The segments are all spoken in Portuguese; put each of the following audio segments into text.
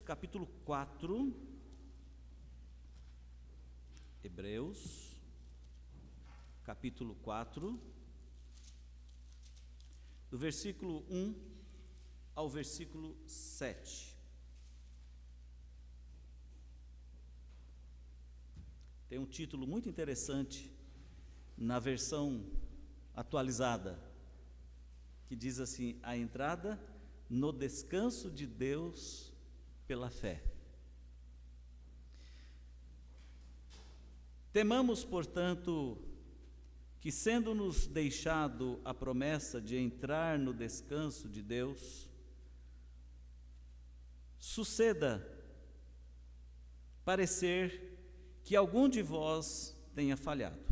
capítulo 4, Hebreus, capítulo 4, do versículo 1 ao versículo 7. Tem um título muito interessante na versão atualizada, que diz assim: a entrada no descanso de Deus pela fé. Temamos, portanto, que, sendo-nos deixado a promessa de entrar no descanso de Deus, suceda parecer que algum de vós tenha falhado.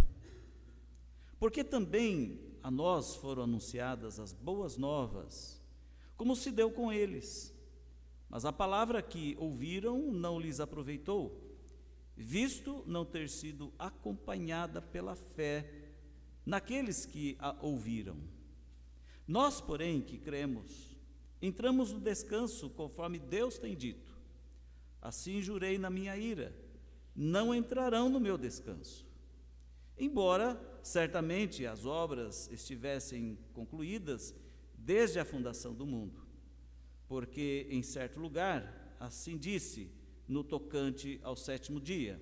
Porque também a nós foram anunciadas as boas novas, como se deu com eles. Mas a palavra que ouviram não lhes aproveitou, visto não ter sido acompanhada pela fé naqueles que a ouviram. Nós, porém, que cremos, entramos no descanso conforme Deus tem dito: assim jurei na minha ira, não entrarão no meu descanso. Embora certamente as obras estivessem concluídas desde a fundação do mundo, porque em certo lugar assim disse no tocante ao sétimo dia: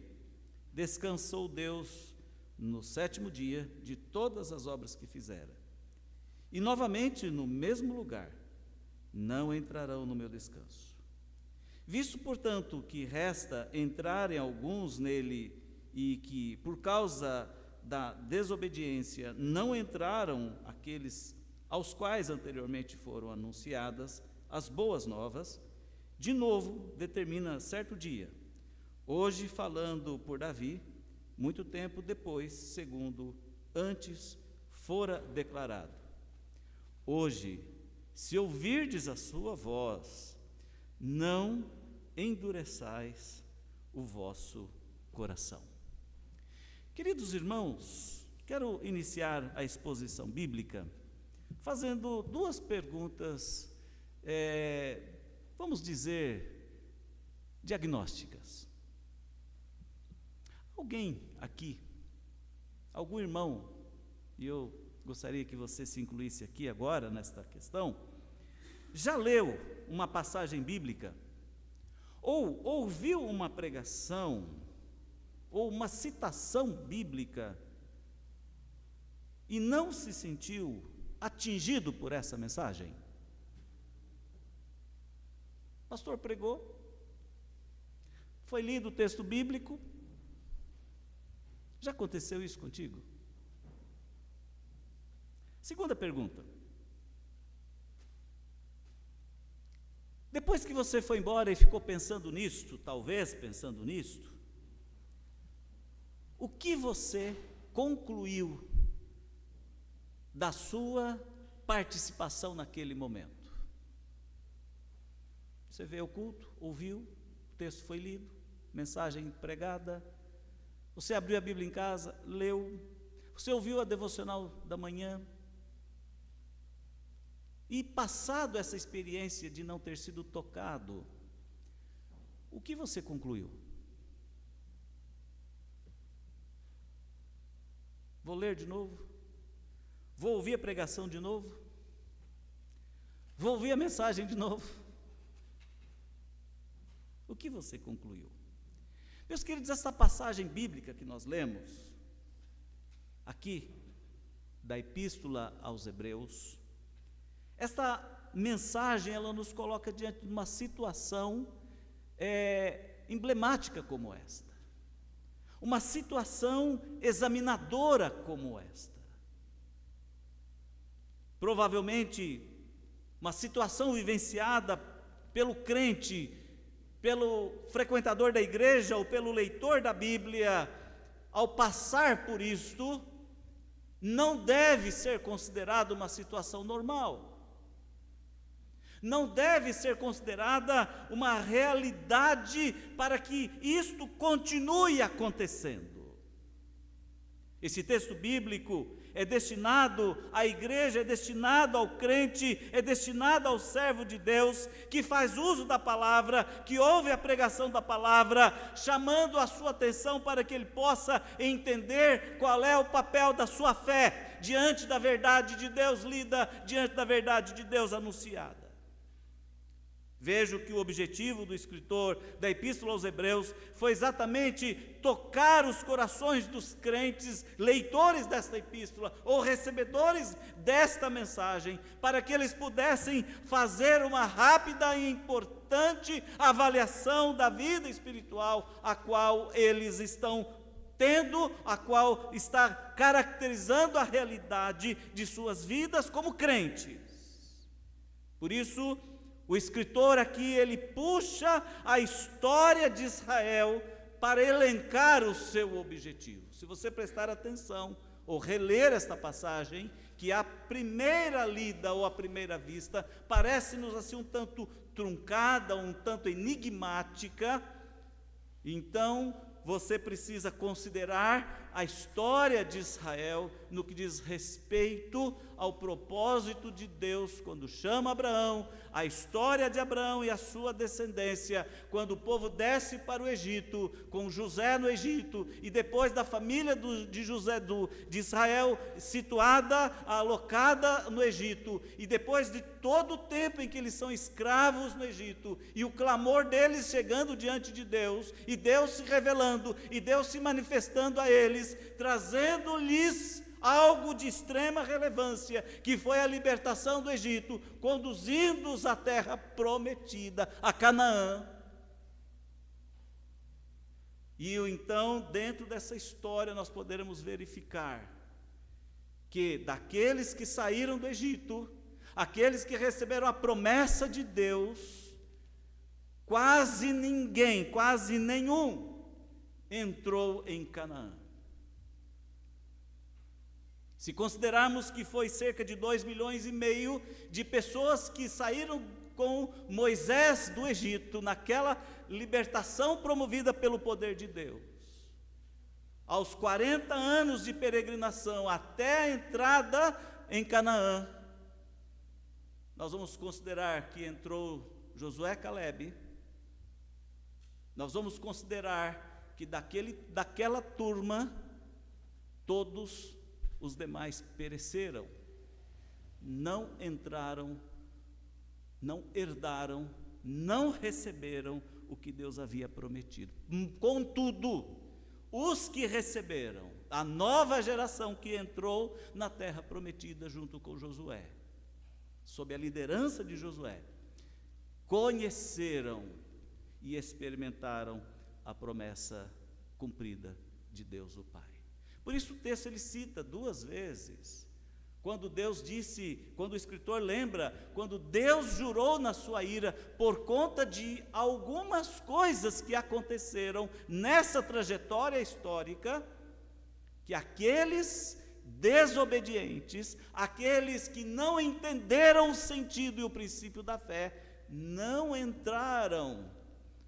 descansou Deus no sétimo dia de todas as obras que fizera. E novamente no mesmo lugar: não entrarão no meu descanso. Visto, portanto, que resta entrarem alguns nele, e que por causa da desobediência não entraram aqueles aos quais anteriormente foram anunciadas as boas novas, de novo determina certo dia, hoje falando por Davi, muito tempo depois, segundo antes fora declarado: hoje, se ouvirdes a sua voz, não endureçais o vosso coração. Queridos irmãos, quero iniciar a exposição bíblica fazendo duas perguntas, vamos dizer, diagnósticas. Alguém aqui, algum irmão, e eu gostaria que você se incluísse aqui agora nesta questão, já leu uma passagem bíblica, ou ouviu uma pregação, ou uma citação bíblica, e não se sentiu atingido por essa mensagem? O pastor pregou, foi lido o texto bíblico. Já aconteceu isso contigo? Segunda pergunta: depois que você foi embora e ficou pensando nisto, talvez pensando nisto, o que você concluiu da sua participação naquele momento? Você veio ao culto, ouviu, o texto foi lido, mensagem pregada, você abriu a Bíblia em casa, leu, você ouviu a devocional da manhã, e passado essa experiência de não ter sido tocado, o que você concluiu? Vou ler de novo? Vou ouvir a pregação de novo? Vou ouvir a mensagem de novo? O que você concluiu? Meus queridos, essa passagem bíblica que nós lemos aqui, da Epístola aos Hebreus, esta mensagem, ela nos coloca diante de uma situação emblemática como esta, uma situação examinadora como esta, provavelmente uma situação vivenciada pelo crente, pelo frequentador da igreja ou pelo leitor da Bíblia. Ao passar por isto, não deve ser considerada uma situação normal, não deve ser considerada uma realidade para que isto continue acontecendo. Esse texto bíblico é destinado à igreja, é destinado ao crente, é destinado ao servo de Deus, que faz uso da palavra, que ouve a pregação da palavra, chamando a sua atenção para que ele possa entender qual é o papel da sua fé diante da verdade de Deus lida, diante da verdade de Deus anunciada. Vejo que o objetivo do escritor da Epístola aos Hebreus foi exatamente tocar os corações dos crentes, leitores desta epístola, ou recebedores desta mensagem, para que eles pudessem fazer uma rápida e importante avaliação da vida espiritual a qual eles estão tendo, a qual está caracterizando a realidade de suas vidas como crentes. Por isso, o escritor aqui, ele puxa a história de Israel para elencar o seu objetivo. Se você prestar atenção ou reler esta passagem, que à primeira lida ou à primeira vista parece-nos assim um tanto truncada, um tanto enigmática, então você precisa considerar a história de Israel no que diz respeito ao propósito de Deus quando chama Abraão, a história de Abraão e a sua descendência, quando o povo desce para o Egito, com José no Egito, e depois da família de Israel situada, alocada no Egito, e depois de todo o tempo em que eles são escravos no Egito, e o clamor deles chegando diante de Deus, e Deus se revelando, e Deus se manifestando a eles, trazendo-lhes algo de extrema relevância, que foi a libertação do Egito, conduzindo-os à terra prometida, a Canaã. E então, dentro dessa história, nós poderemos verificar que daqueles que saíram do Egito, aqueles que receberam a promessa de Deus, quase ninguém, quase nenhum, entrou em Canaã. Se considerarmos que foi cerca de 2,5 milhões de pessoas que saíram com Moisés do Egito, naquela libertação promovida pelo poder de Deus, aos 40 anos de peregrinação até a entrada em Canaã, nós vamos considerar que entrou Josué e Calebe, nós vamos considerar que daquela turma, todos os demais pereceram, não entraram, não herdaram, não receberam o que Deus havia prometido. Contudo, os que receberam, a nova geração que entrou na terra prometida junto com Josué, sob a liderança de Josué, conheceram e experimentaram a promessa cumprida de Deus o Pai. Por isso o texto ele cita 2 vezes, quando Deus disse, quando o escritor lembra, quando Deus jurou na sua ira, por conta de algumas coisas que aconteceram nessa trajetória histórica, que aqueles desobedientes, aqueles que não entenderam o sentido e o princípio da fé, não entraram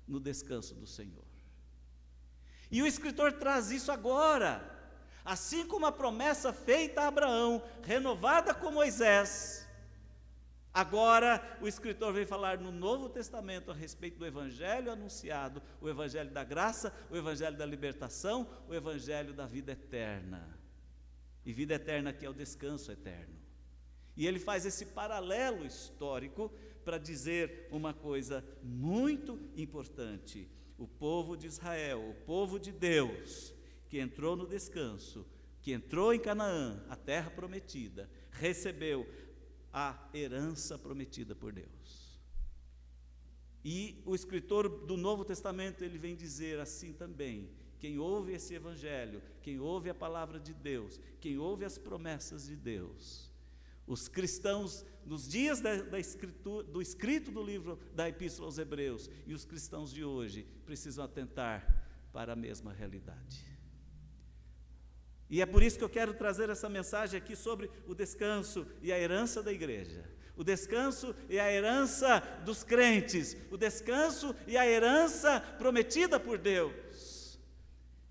no descanso do Senhor. E o escritor traz isso agora, assim como a promessa feita a Abraão, renovada com Moisés, agora o escritor vem falar no Novo Testamento a respeito do evangelho anunciado, o evangelho da graça, o evangelho da libertação, o evangelho da vida eterna. E vida eterna que é o descanso eterno. E ele faz esse paralelo histórico para dizer uma coisa muito importante. O povo de Israel, o povo de Deus, que entrou no descanso, que entrou em Canaã, a terra prometida, recebeu a herança prometida por Deus. E o escritor do Novo Testamento, ele vem dizer assim também: quem ouve esse evangelho, quem ouve a palavra de Deus, quem ouve as promessas de Deus, os cristãos, nos dias do escrito do livro da Epístola aos Hebreus, e os cristãos de hoje, precisam atentar para a mesma realidade. E é por isso que eu quero trazer essa mensagem aqui sobre o descanso e a herança da igreja. O descanso e a herança dos crentes. O descanso e a herança prometida por Deus.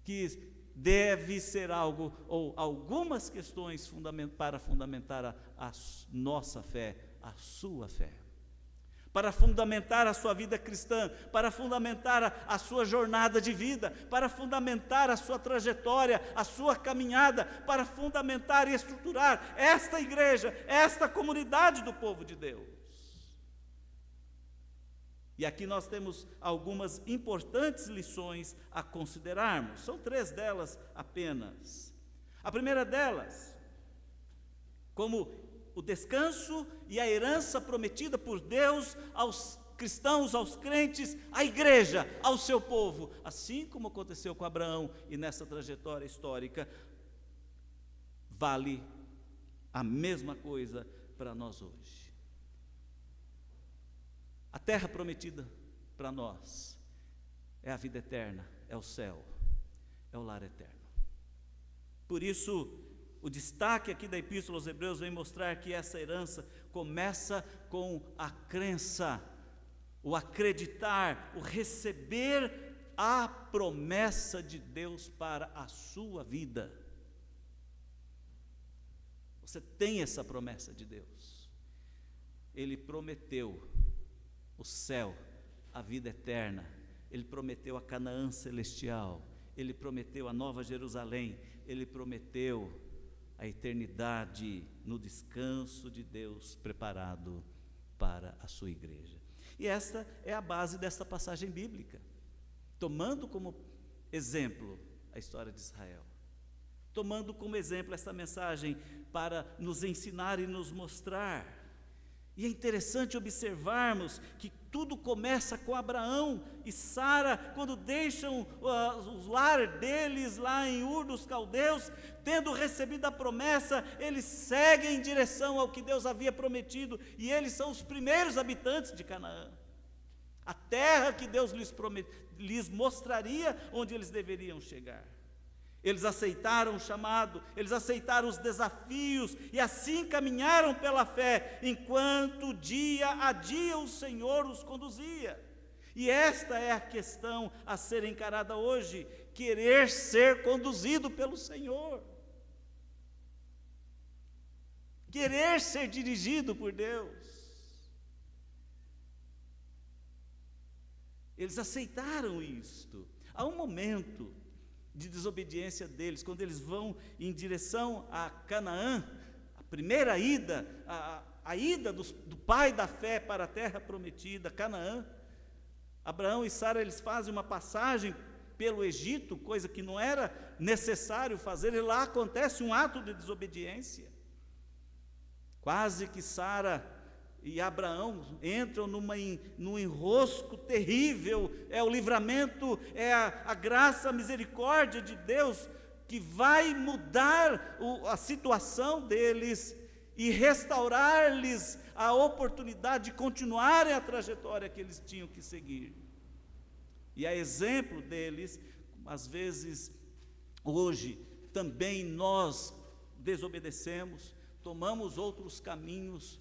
Que deve ser algo, ou algumas questões para fundamentar a nossa fé, a sua fé. Para fundamentar a sua vida cristã, para fundamentar a sua jornada de vida, para fundamentar a sua trajetória, a sua caminhada, para fundamentar e estruturar esta igreja, esta comunidade do povo de Deus. E aqui nós temos algumas importantes lições a considerarmos. São 3 delas apenas. A primeira delas, como o descanso e a herança prometida por Deus aos cristãos, aos crentes, à igreja, ao seu povo, assim como aconteceu com Abraão e nessa trajetória histórica, vale a mesma coisa para nós hoje. A terra prometida para nós é a vida eterna, é o céu, é o lar eterno. Por isso, o destaque aqui da Epístola aos Hebreus vem mostrar que essa herança começa com a crença, o acreditar, o receber a promessa de Deus para a sua vida. Você tem essa promessa de Deus. Ele prometeu o céu, a vida eterna. Ele prometeu a Canaã celestial. Ele prometeu a Nova Jerusalém. Ele prometeu a eternidade no descanso de Deus preparado para a sua igreja. E esta é a base desta passagem bíblica, tomando como exemplo a história de Israel, tomando como exemplo esta mensagem para nos ensinar e nos mostrar. E é interessante observarmos que tudo começa com Abraão e Sara, quando deixam o lar deles lá em Ur dos Caldeus, tendo recebido a promessa, eles seguem em direção ao que Deus havia prometido, e eles são os primeiros habitantes de Canaã. A terra que Deus lhes mostraria onde eles deveriam chegar. Eles aceitaram o chamado, eles aceitaram os desafios e assim caminharam pela fé, enquanto dia a dia o Senhor os conduzia. E esta é a questão a ser encarada hoje: querer ser conduzido pelo Senhor, querer ser dirigido por Deus. Eles aceitaram isto. Há um momento de desobediência deles, quando eles vão em direção a Canaã, a primeira ida, a ida do pai da fé para a terra prometida, Canaã. Abraão e Sara, eles fazem uma passagem pelo Egito, coisa que não era necessário fazer, e lá acontece um ato de desobediência. Quase que Sara e Abraão entram num enrosco terrível. É o livramento, é a graça, a misericórdia de Deus que vai mudar a situação deles e restaurar-lhes a oportunidade de continuarem a trajetória que eles tinham que seguir. E a exemplo deles, às vezes, hoje, também nós desobedecemos, tomamos outros caminhos,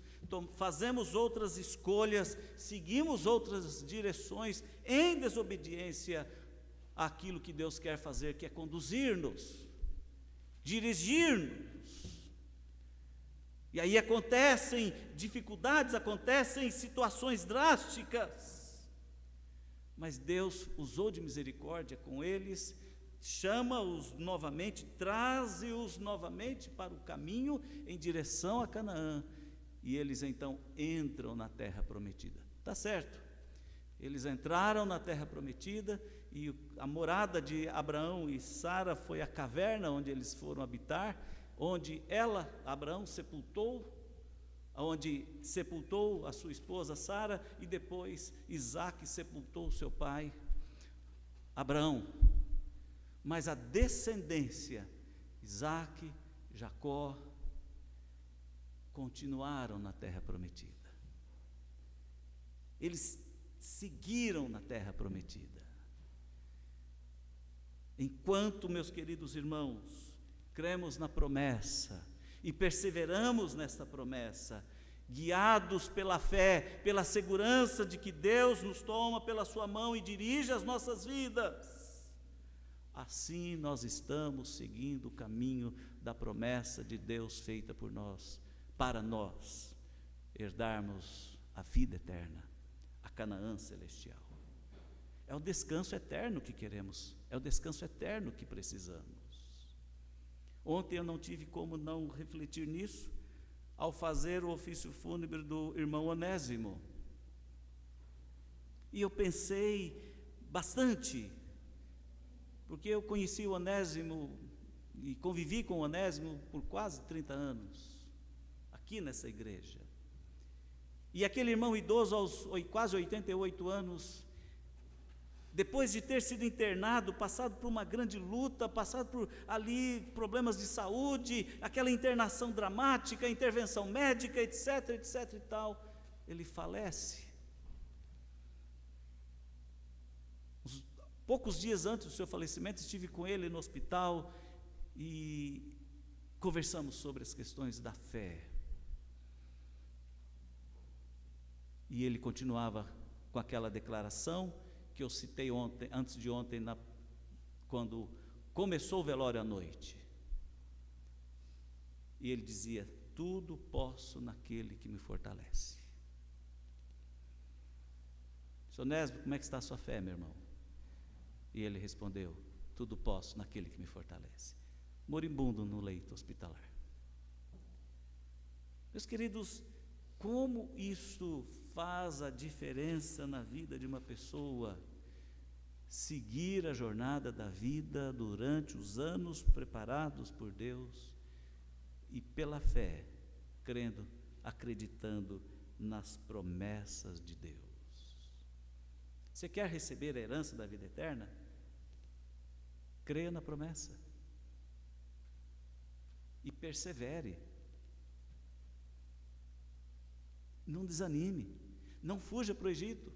fazemos outras escolhas, seguimos outras direções em desobediência àquilo que Deus quer fazer, que é conduzir-nos, dirigir-nos. E aí acontecem dificuldades, acontecem situações drásticas, mas Deus usou de misericórdia com eles, chama-os novamente, traze-os novamente para o caminho em direção a Canaã. E eles então entram na terra prometida. Está certo? Eles entraram na terra prometida e a morada de Abraão e Sara foi a caverna onde eles foram habitar, onde Abraão sepultou, onde sepultou a sua esposa Sara, e depois Isaque sepultou seu pai Abraão. Mas a descendência, Isaque, Jacó, continuaram na terra prometida. Eles seguiram na terra prometida. Enquanto, meus queridos irmãos, cremos na promessa e perseveramos nesta promessa, guiados pela fé, pela segurança de que Deus nos toma pela sua mão e dirige as nossas vidas, assim nós estamos seguindo o caminho da promessa de Deus feita por nós, para nós herdarmos a vida eterna, a Canaã celestial. É o descanso eterno que queremos, é o descanso eterno que precisamos. Ontem eu não tive como não refletir nisso, ao fazer o ofício fúnebre do irmão Onésimo. E eu pensei bastante, porque eu conheci o Onésimo e convivi com o Onésimo por quase 30 anos, aqui nessa igreja. E aquele irmão idoso, aos quase 88 anos, depois de ter sido internado, passado por uma grande luta, passado por ali problemas de saúde, aquela internação dramática, intervenção médica, etc, etc e tal, ele falece. Poucos dias antes do seu falecimento, estive com ele no hospital e conversamos sobre as questões da fé. E ele continuava com aquela declaração que eu citei ontem, antes de ontem, quando começou o velório à noite. E ele dizia: tudo posso naquele que me fortalece. Seu Onésimo, como é que está a sua fé, meu irmão? E ele respondeu: tudo posso naquele que me fortalece. Moribundo no leito hospitalar. Meus queridos, como isso faz a diferença na vida de uma pessoa, seguir a jornada da vida durante os anos preparados por Deus e pela fé, crendo, acreditando nas promessas de Deus. Você quer receber a herança da vida eterna? Creia na promessa e persevere. Não desanime, não fuja para o Egito,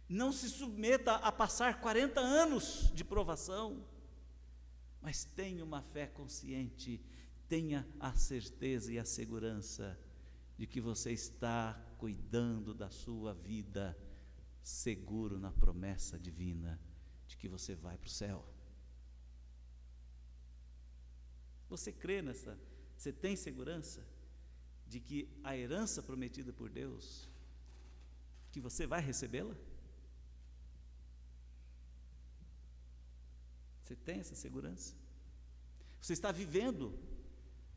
não se submeta a passar 40 anos de provação, mas tenha uma fé consciente, tenha a certeza e a segurança de que você está cuidando da sua vida, seguro na promessa divina de que você vai para o céu. Você crê nessa? Você tem segurança de que a herança prometida por Deus, que você vai recebê-la? Você tem essa segurança? Você está vivendo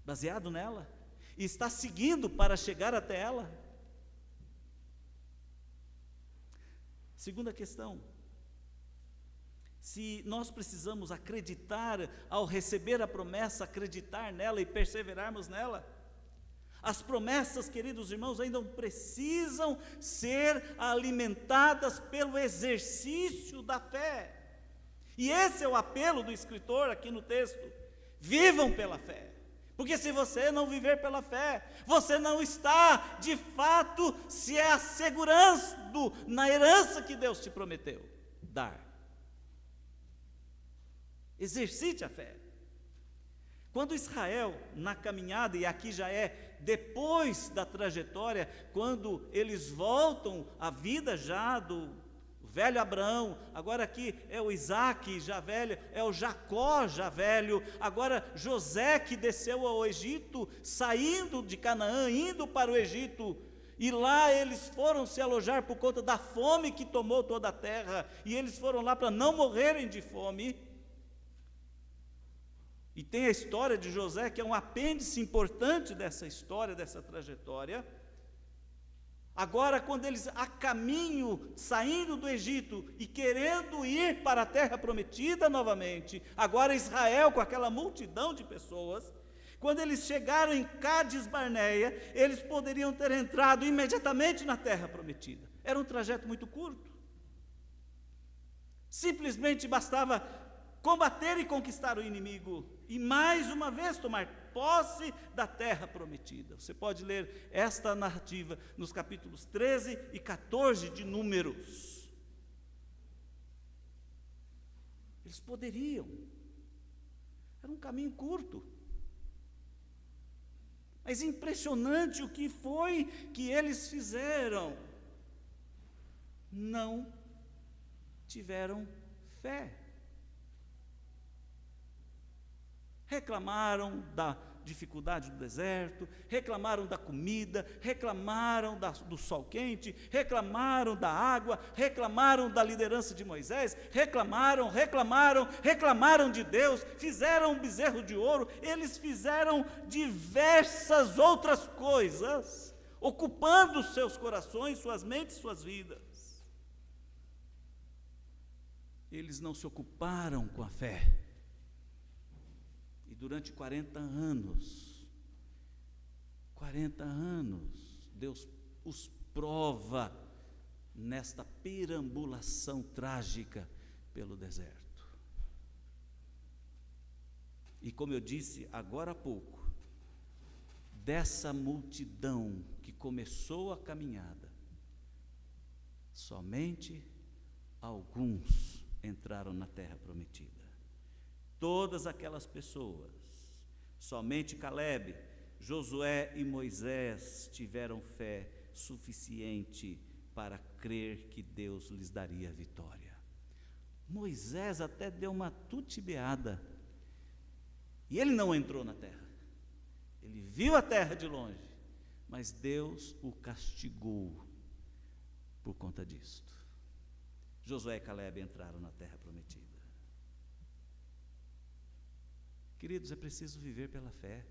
baseado nela? E está seguindo para chegar até ela? Segunda questão: se nós precisamos acreditar ao receber a promessa, acreditar nela e perseverarmos nela, as promessas, queridos irmãos, ainda precisam ser alimentadas pelo exercício da fé. E esse é o apelo do escritor aqui no texto: vivam pela fé. Porque se você não viver pela fé, você não está, de fato, se é assegurando na herança que Deus te prometeu dar. Exercite a fé. Quando Israel, na caminhada, e aqui já é depois da trajetória, quando eles voltam à vida já do velho Abraão, agora aqui é o Isaac já velho, é o Jacó já velho, agora José que desceu ao Egito, saindo de Canaã, indo para o Egito, e lá eles foram se alojar por conta da fome que tomou toda a terra, e eles foram lá para não morrerem de fome. E tem a história de José, que é um apêndice importante dessa história, dessa trajetória. Agora, quando eles a caminho, saindo do Egito e querendo ir para a terra prometida novamente, agora Israel com aquela multidão de pessoas, quando eles chegaram em Cádiz Barneia, eles poderiam ter entrado imediatamente na terra prometida. Era um trajeto muito curto. Simplesmente bastava combater e conquistar o inimigo e mais uma vez tomar posse da terra prometida. Você pode ler esta narrativa nos capítulos 13 e 14 de Números. Eles poderiam, era um caminho curto, mas impressionante o que foi que eles fizeram. Não tiveram fé. Reclamaram da dificuldade do deserto, reclamaram da comida, reclamaram do sol quente, reclamaram da água, reclamaram da liderança de Moisés, reclamaram de Deus, fizeram um bezerro de ouro, eles fizeram diversas outras coisas, ocupando seus corações, suas mentes, suas vidas. Eles não se ocuparam com a fé. E durante 40 anos, Deus os prova nesta perambulação trágica pelo deserto. E como eu disse agora há pouco, dessa multidão que começou a caminhada, somente alguns entraram na terra prometida. Todas aquelas pessoas, somente Calebe, Josué e Moisés tiveram fé suficiente para crer que Deus lhes daria a vitória. Moisés até deu uma titubeada, e ele não entrou na terra. Ele viu a terra de longe, mas Deus o castigou por conta disto. Josué e Calebe entraram na terra prometida. Queridos, é preciso viver pela fé.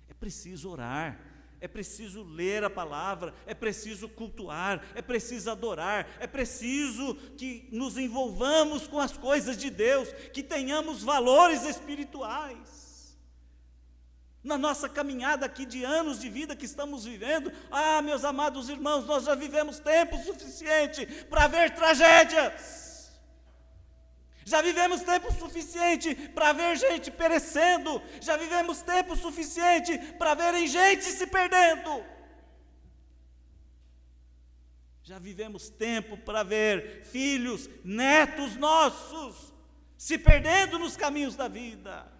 É preciso orar, é preciso ler a palavra, é preciso cultuar, é preciso adorar, é preciso que nos envolvamos com as coisas de Deus, que tenhamos valores espirituais. Na nossa caminhada aqui de anos de vida que estamos vivendo, meus amados irmãos, nós já vivemos tempo suficiente para ver tragédias. Já vivemos tempo suficiente para ver gente perecendo. Já vivemos tempo suficiente para verem gente se perdendo. Já vivemos tempo para ver filhos, netos nossos se perdendo nos caminhos da vida.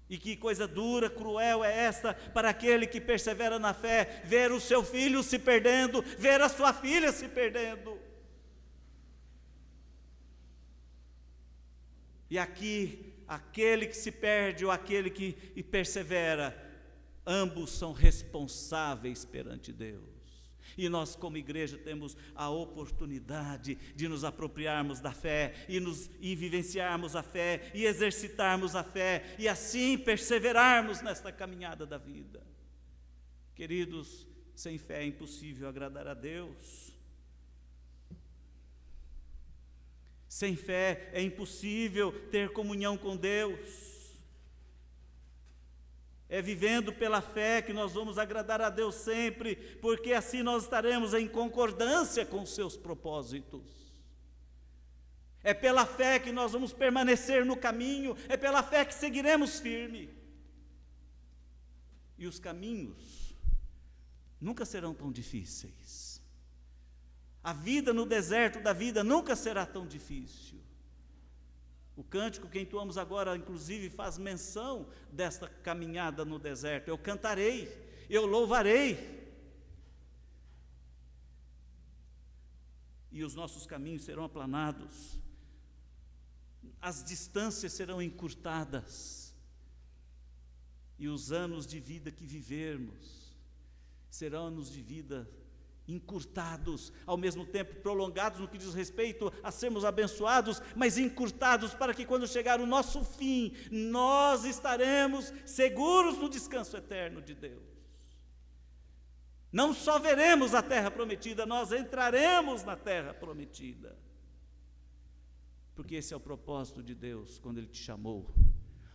E que coisa dura, cruel é esta para aquele que persevera na fé, ver o seu filho se perdendo, ver a sua filha se perdendo. E aqui, aquele que se perde ou aquele que persevera, ambos são responsáveis perante Deus. E nós, como igreja, temos a oportunidade de nos apropriarmos da fé e vivenciarmos a fé e exercitarmos a fé e assim perseverarmos nesta caminhada da vida. Queridos, sem fé é impossível agradar a Deus. Sem fé é impossível ter comunhão com Deus. É vivendo pela fé que nós vamos agradar a Deus sempre, porque assim nós estaremos em concordância com os seus propósitos. É pela fé que nós vamos permanecer no caminho, é pela fé que seguiremos firme. E os caminhos nunca serão tão difíceis. A vida no deserto da vida nunca será tão difícil. O cântico que entoamos agora, inclusive, faz menção desta caminhada no deserto. Eu cantarei, eu louvarei. E os nossos caminhos serão aplanados. As distâncias serão encurtadas. E os anos de vida que vivermos serão anos de vida encurtados, ao mesmo tempo prolongados no que diz respeito a sermos abençoados, mas encurtados para que quando chegar o nosso fim, nós estaremos seguros no descanso eterno de Deus. Não só veremos a terra prometida, nós entraremos na terra prometida. Porque esse é o propósito de Deus quando Ele te chamou.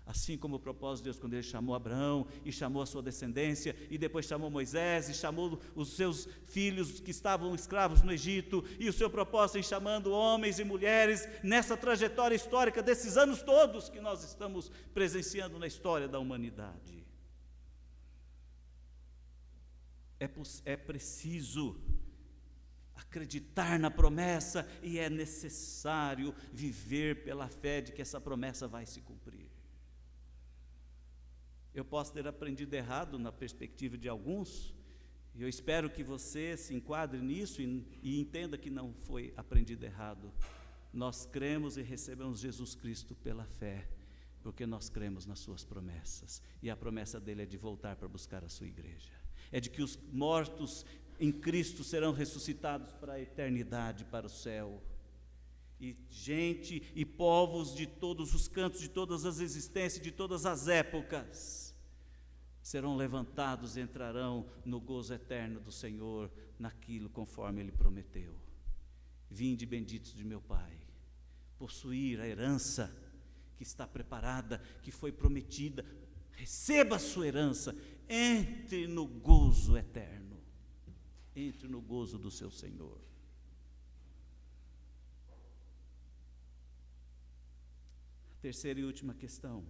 Assim como o propósito de Deus quando Ele chamou Abraão e chamou a sua descendência e depois chamou Moisés e chamou os seus filhos que estavam escravos no Egito, e o seu propósito em chamando homens e mulheres nessa trajetória histórica desses anos todos que nós estamos presenciando na história da humanidade. É preciso acreditar na promessa e é necessário viver pela fé de que essa promessa vai se cumprir. Eu posso ter aprendido errado na perspectiva de alguns, E eu espero que você se enquadre nisso e entenda que não foi aprendido errado. Nós cremos e recebemos Jesus Cristo pela fé, porque nós cremos nas suas promessas. E a promessa dele é de voltar para buscar a sua igreja. É de que os mortos em Cristo serão ressuscitados para a eternidade, para o céu. E gente e povos de todos os cantos, de todas as existências, de todas as épocas, serão levantados e entrarão no gozo eterno do Senhor, naquilo conforme Ele prometeu. Vinde benditos de meu Pai, possuir a herança que está preparada, que foi prometida. Receba a sua herança, entre no gozo eterno, entre no gozo do seu Senhor. Terceira e última questão.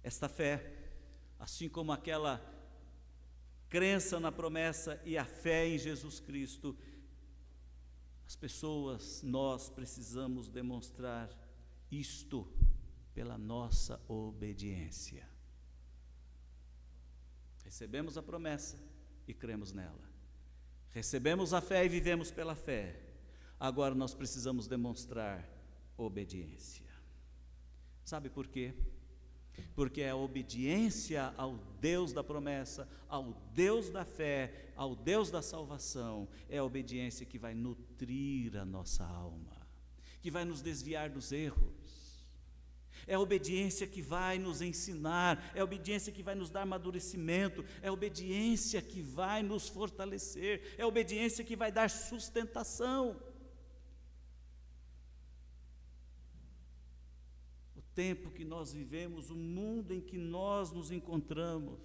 Esta fé, assim como aquela crença na promessa e a fé em Jesus Cristo, as pessoas, nós precisamos demonstrar isto pela nossa obediência. Recebemos a promessa e cremos nela. Recebemos a fé e vivemos pela fé. Agora nós precisamos demonstrar obediência. Sabe por quê? Porque a obediência ao Deus da promessa, ao Deus da fé, ao Deus da salvação, é a obediência que vai nutrir a nossa alma, que vai nos desviar dos erros. É a obediência que vai nos ensinar, é a obediência que vai nos dar amadurecimento, é a obediência que vai nos fortalecer, é a obediência que vai dar sustentação. Tempo que nós vivemos, o mundo em que nós nos encontramos,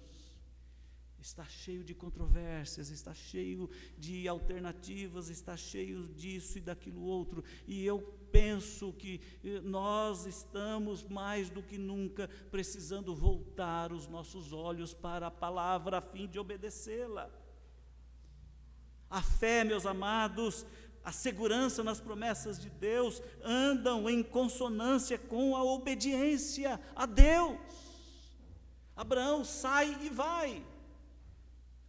está cheio de controvérsias, está cheio de alternativas, está cheio disso e daquilo outro, e eu penso que nós estamos mais do que nunca precisando voltar os nossos olhos para a palavra a fim de obedecê-la. A fé, meus amados, a segurança nas promessas de Deus andam em consonância com a obediência a Deus. Abraão sai e vai.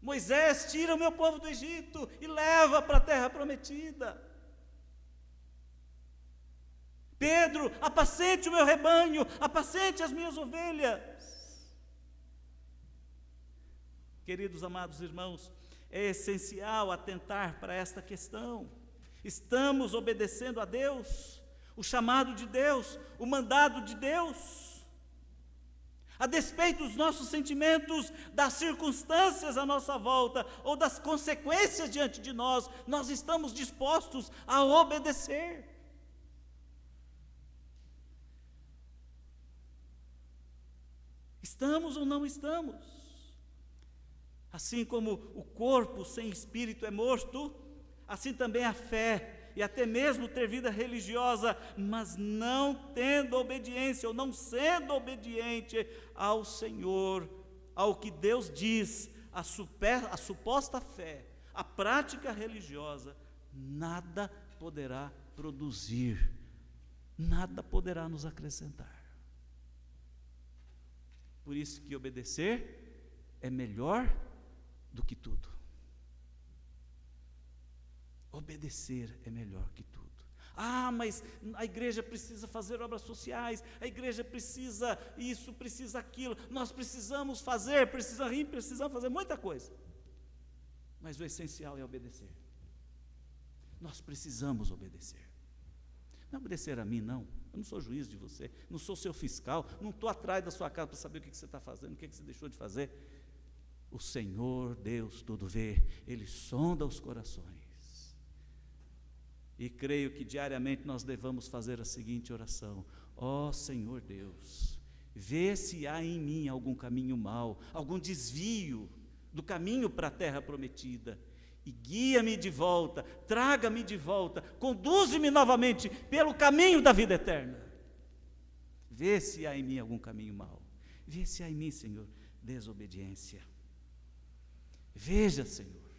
Moisés tira o meu povo do Egito e leva para a terra prometida. Pedro, apacente o meu rebanho, apacente as minhas ovelhas. Queridos amados irmãos, é essencial atentar para esta questão. Estamos obedecendo a Deus, o chamado de Deus, o mandado de Deus, a despeito dos nossos sentimentos, das circunstâncias à nossa volta, ou das consequências diante de nós, nós estamos dispostos a obedecer. Estamos ou não estamos? Assim como o corpo sem espírito é morto, assim também a fé, e até mesmo ter vida religiosa, mas não tendo obediência, ou não sendo obediente ao Senhor, ao que Deus diz, a suposta fé, a prática religiosa, nada poderá produzir, nada poderá nos acrescentar. Por isso que obedecer é melhor do que tudo. Obedecer é melhor que tudo. Mas a igreja precisa fazer obras sociais, a igreja precisa isso, precisa aquilo, nós precisamos fazer, precisamos fazer muita coisa. Mas o essencial é obedecer. Nós precisamos obedecer. Não é obedecer a mim, não. Eu não sou juiz de você, não sou seu fiscal, não estou atrás da sua casa para saber o que você está fazendo, o que você deixou de fazer. O Senhor, Deus, tudo vê, Ele sonda os corações. E creio que diariamente nós devamos fazer a seguinte oração: ó Senhor Deus, vê se há em mim algum caminho mau, algum desvio do caminho para a terra prometida, e guia-me de volta, traga-me de volta, conduze-me novamente pelo caminho da vida eterna. Vê se há em mim algum caminho mau, vê se há em mim, Senhor, desobediência. Veja, Senhor,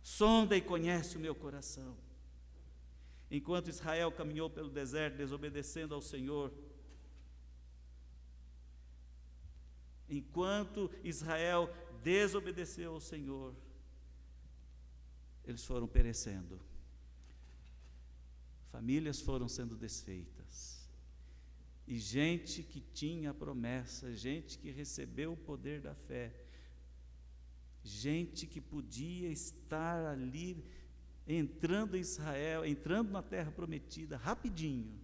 sonda e conhece o meu coração. Enquanto Israel caminhou pelo deserto desobedecendo ao Senhor, Enquanto Israel desobedeceu ao Senhor, eles foram perecendo. Famílias foram sendo desfeitas. E gente que tinha promessa, gente que recebeu o poder da fé, gente que podia estar ali, entrando em Israel, entrando na terra prometida, rapidinho,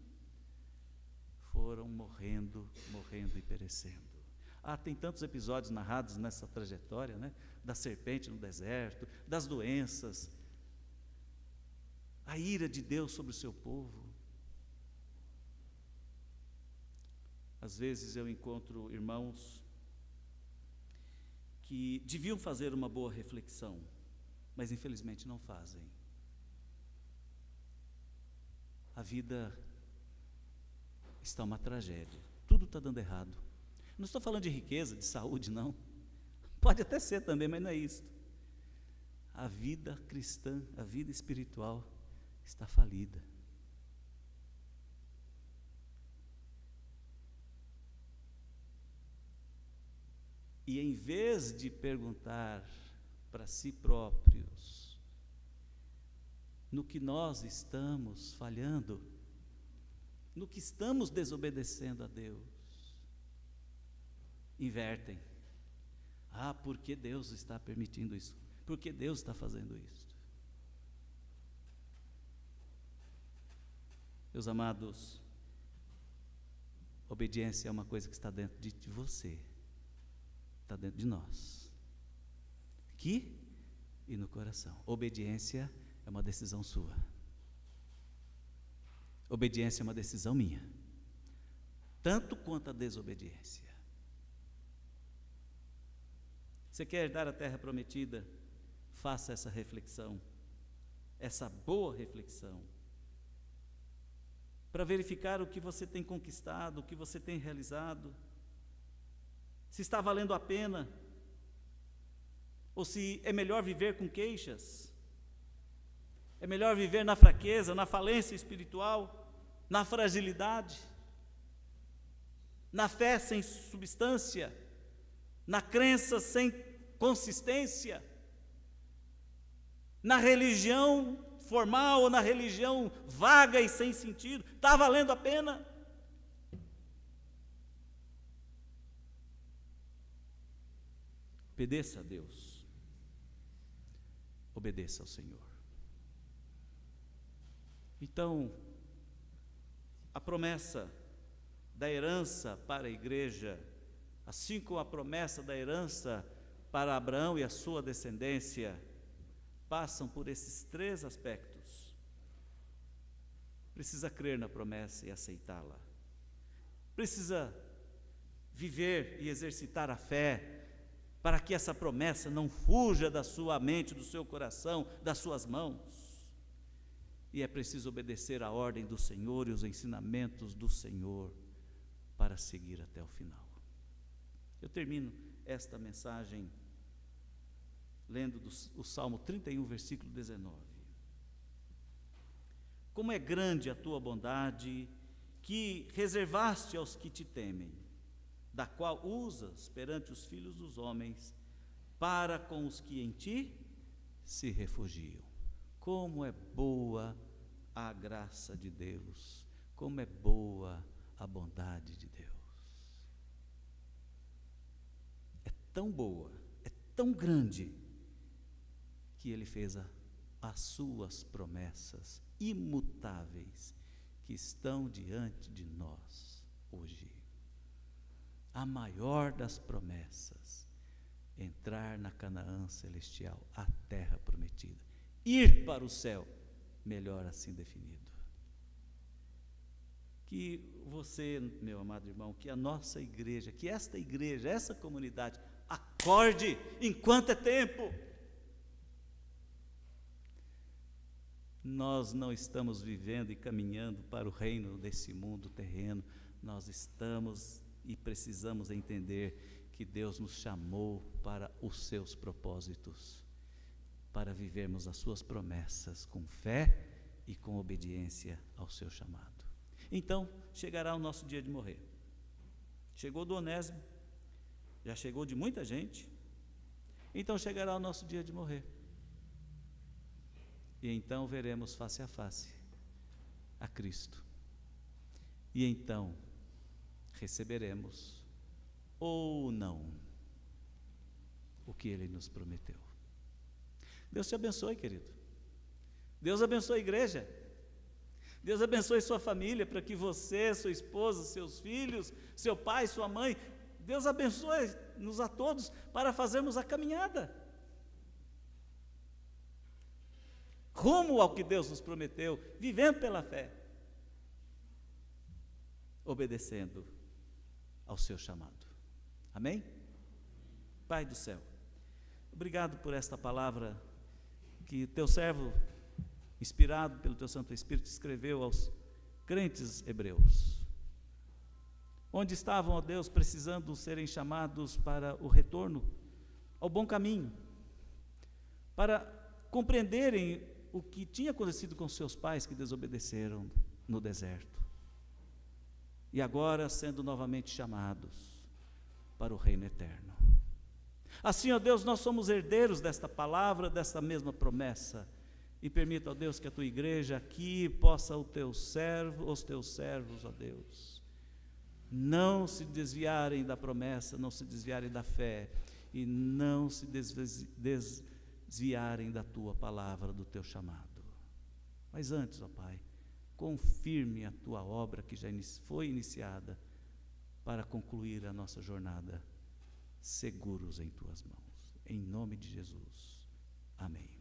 foram morrendo e perecendo. Tem tantos episódios narrados nessa trajetória, né? Da serpente no deserto, das doenças, a ira de Deus sobre o seu povo. Às vezes eu encontro irmãos que deviam fazer uma boa reflexão, mas infelizmente não fazem. A vida está uma tragédia, tudo está dando errado. Não estou falando de riqueza, de saúde, não. Pode até ser também, mas não é isso. A vida cristã, a vida espiritual está falida. E em vez de perguntar para si próprios no que nós estamos falhando, no que estamos desobedecendo a Deus, invertem. Por que Deus está permitindo isso? Por que Deus está fazendo isso? Meus amados, obediência é uma coisa que está dentro de você, está dentro de nós, aqui e no coração. Obediência é uma decisão sua. Obediência é uma decisão minha, tanto quanto a desobediência. Você quer herdar a terra prometida? Faça essa reflexão, essa boa reflexão, para verificar o que você tem conquistado, o que você tem realizado, se está valendo a pena, ou se é melhor viver com queixas, é melhor viver na fraqueza, na falência espiritual, na fragilidade, na fé sem substância, na crença sem consistência, na religião formal ou na religião vaga e sem sentido. Está valendo a pena? Obedeça a Deus, obedeça ao Senhor. Então, a promessa da herança para a igreja, assim como a promessa da herança para Abraão e a sua descendência, passam por esses três aspectos. Precisa crer na promessa e aceitá-la. Precisa viver e exercitar a fé, para que essa promessa não fuja da sua mente, do seu coração, das suas mãos. E é preciso obedecer a ordem do Senhor e os ensinamentos do Senhor para seguir até o final. Eu termino esta mensagem lendo o Salmo 31, versículo 19. Como é grande a tua bondade, que reservaste aos que te temem, da qual usas perante os filhos dos homens, para com os que em ti se refugiam. Como é boa a graça de Deus, como é boa a bondade de Deus. É tão boa, é tão grande, que Ele fez as suas promessas imutáveis, que estão diante de nós hoje. A maior das promessas, entrar na Canaã celestial, a terra prometida, ir para o céu, melhor assim definido. Que você, meu amado irmão, que a nossa igreja, que esta igreja, essa comunidade, acorde enquanto é tempo. Nós não estamos vivendo e caminhando para o reino desse mundo terreno, nós estamos e precisamos entender que Deus nos chamou para os seus propósitos, para vivermos as suas promessas com fé e com obediência ao seu chamado. Então, chegará o nosso dia de morrer. Chegou do Onésimo, já chegou de muita gente, então chegará o nosso dia de morrer. E então veremos face a face a Cristo. E então receberemos ou não o que Ele nos prometeu. Deus te abençoe, querido. Deus abençoe a igreja. Deus abençoe sua família, para que você, sua esposa, seus filhos, seu pai, sua mãe, Deus abençoe-nos a todos para fazermos a caminhada rumo ao que Deus nos prometeu, vivendo pela fé, obedecendo ao seu chamado. Amém? Pai do céu, obrigado por esta palavra que teu servo, inspirado pelo teu Santo Espírito, escreveu aos crentes hebreus, onde estavam, ó Deus, precisando serem chamados para o retorno ao bom caminho, para compreenderem o que tinha acontecido com seus pais que desobedeceram no deserto, e agora sendo novamente chamados para o reino eterno. Assim, ó Deus, nós somos herdeiros desta palavra, desta mesma promessa, e permita, ó Deus, que a tua igreja aqui possa os teus servos, ó Deus, não se desviarem da promessa, não se desviarem da fé, e não se desviarem da tua palavra, do teu chamado. Mas antes, ó Pai, confirme a tua obra que já foi iniciada, para concluir a nossa jornada seguros em tuas mãos. Em nome de Jesus. Amém.